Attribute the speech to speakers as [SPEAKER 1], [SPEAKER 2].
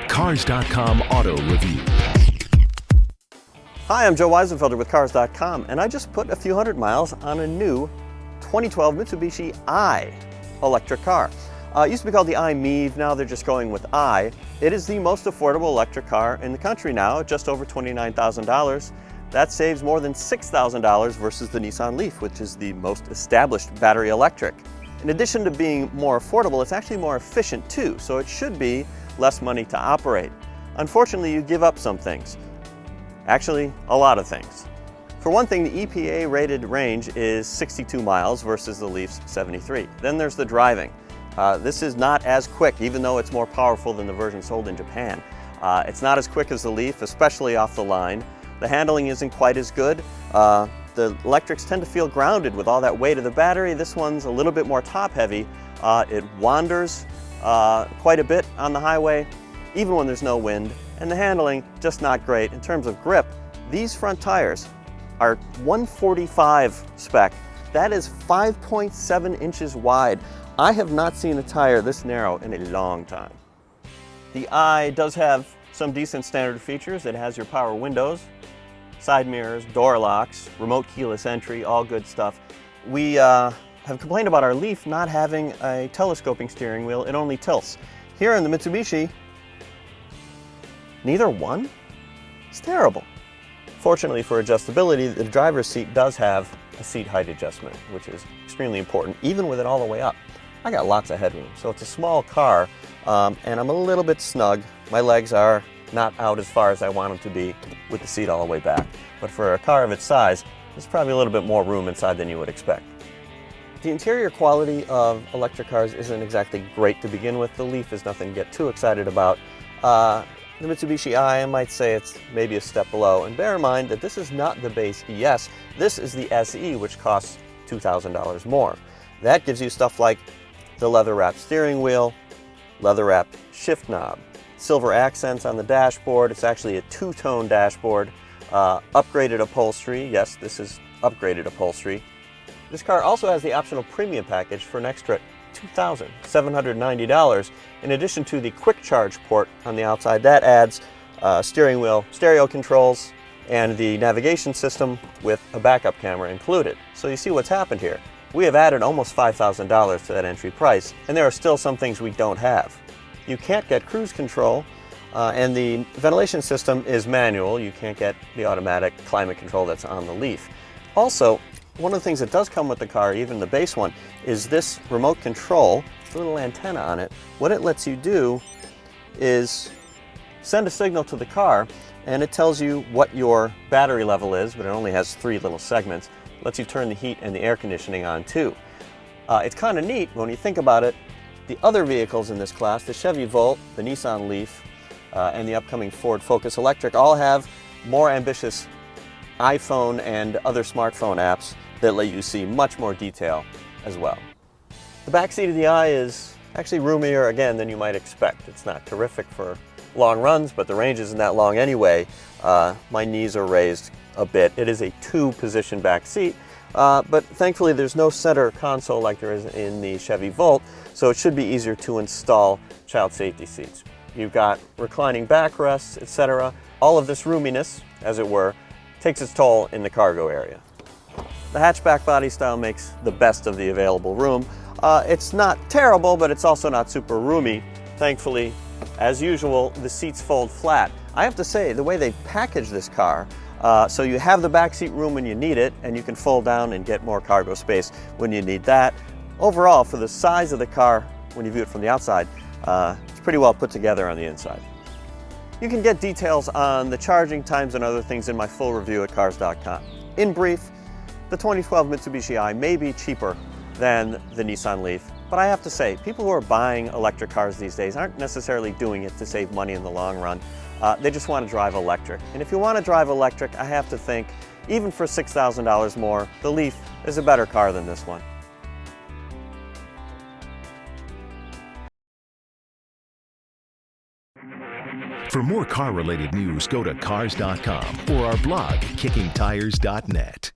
[SPEAKER 1] Cars.com Auto Review.
[SPEAKER 2] Hi, I'm Joe Wiesenfelder with Cars.com, and I just put a few hundred miles on a new 2012 Mitsubishi electric car. It used to be called the i-MiEV, now they're just going with i. It is the most affordable electric car in the country now, at just over $29,000. That saves more than $6,000 versus the Nissan Leaf, which is the most established battery electric. In addition to being more affordable, it's actually more efficient too, so it should be less money to operate. Unfortunately, you give up some things. Actually, a lot of things. For one thing, the EPA rated range is 62 miles versus the Leaf's 73. Then there's the driving. This is not as quick, even though it's more powerful than the version sold in Japan. It's not as quick as the Leaf, especially off the line. The handling isn't quite as good. The electrics tend to feel grounded with all that weight of the battery. This one's a little bit more top-heavy. It wanders quite a bit on the highway, even when there's no wind. And the handling, just not great. In terms of grip, these front tires are 145 spec. That is 5.7 inches wide. I have not seen a tire this narrow in a long time. The i does have some decent standard features. It has your power windows, side mirrors, door locks, remote keyless entry, all good stuff. We have complained about our Leaf not having a telescoping steering wheel. It only tilts. Here in the Mitsubishi, neither one? It's terrible. Fortunately for adjustability, the driver's seat does have a seat height adjustment, which is extremely important, even with it all the way up. I got lots of headroom, so it's a small car, and I'm a little bit snug. My legs are not out as far as I want them to be with the seat all the way back. But for a car of its size, there's probably a little bit more room inside than you would expect. The interior quality of electric cars isn't exactly great to begin with. The Leaf is nothing to get too excited about. The Mitsubishi I might say it's maybe a step below. And bear in mind that this is not the base ES. This is the SE, which costs $2,000 more. That gives you stuff like the leather-wrapped steering wheel, leather-wrapped shift knob, silver accents on the dashboard. It's actually a two-tone dashboard. Upgraded upholstery. Yes, this is upgraded upholstery. This car also has the optional premium package for an extra $2,790. In addition to the quick charge port on the outside, that adds steering wheel, stereo controls, and the navigation system with a backup camera included. So you see what's happened here. We have added almost $5,000 to that entry price, and there are still some things we don't have. You can't get cruise control, and the ventilation system is manual. You can't get the automatic climate control that's on the Leaf. Also, one of the things that does come with the car, even the base one, is this remote control, a little antenna on it. What it lets you do is send a signal to the car, and it tells you what your battery level is, but it only has 3 little segments. It lets you turn the heat and the air conditioning on too. It's kind of neat when you think about it. The other vehicles in this class, the Chevy Volt, the Nissan Leaf, and the upcoming Ford Focus Electric, all have more ambitious iPhone and other smartphone apps that let you see much more detail as well. The back seat of the i is actually roomier again than you might expect. It's not terrific for long runs, but the range isn't that long anyway. My knees are raised a bit. It is a 2-position back seat, but thankfully there's no center console like there is in the Chevy Volt, so it should be easier to install child safety seats. You've got reclining backrests, etc. All of this roominess, as it were, takes its toll in the cargo area. The hatchback body style makes the best of the available room. It's not terrible, but it's also not super roomy. Thankfully, as usual, the seats fold flat. I have to say, the way they package this car, so you have the backseat room when you need it, and you can fold down and get more cargo space when you need that. Overall, for the size of the car, when you view it from the outside, it's pretty well put together on the inside. You can get details on the charging times and other things in my full review at Cars.com. In brief, the 2012 Mitsubishi i may be cheaper than the Nissan Leaf, but I have to say, people who are buying electric cars these days aren't necessarily doing it to save money in the long run. They just want to drive electric. And if you want to drive electric, I have to think, even for $6,000 more, the Leaf is a better car than this one.
[SPEAKER 1] For more car-related news, go to Cars.com or our blog, KickingTires.net.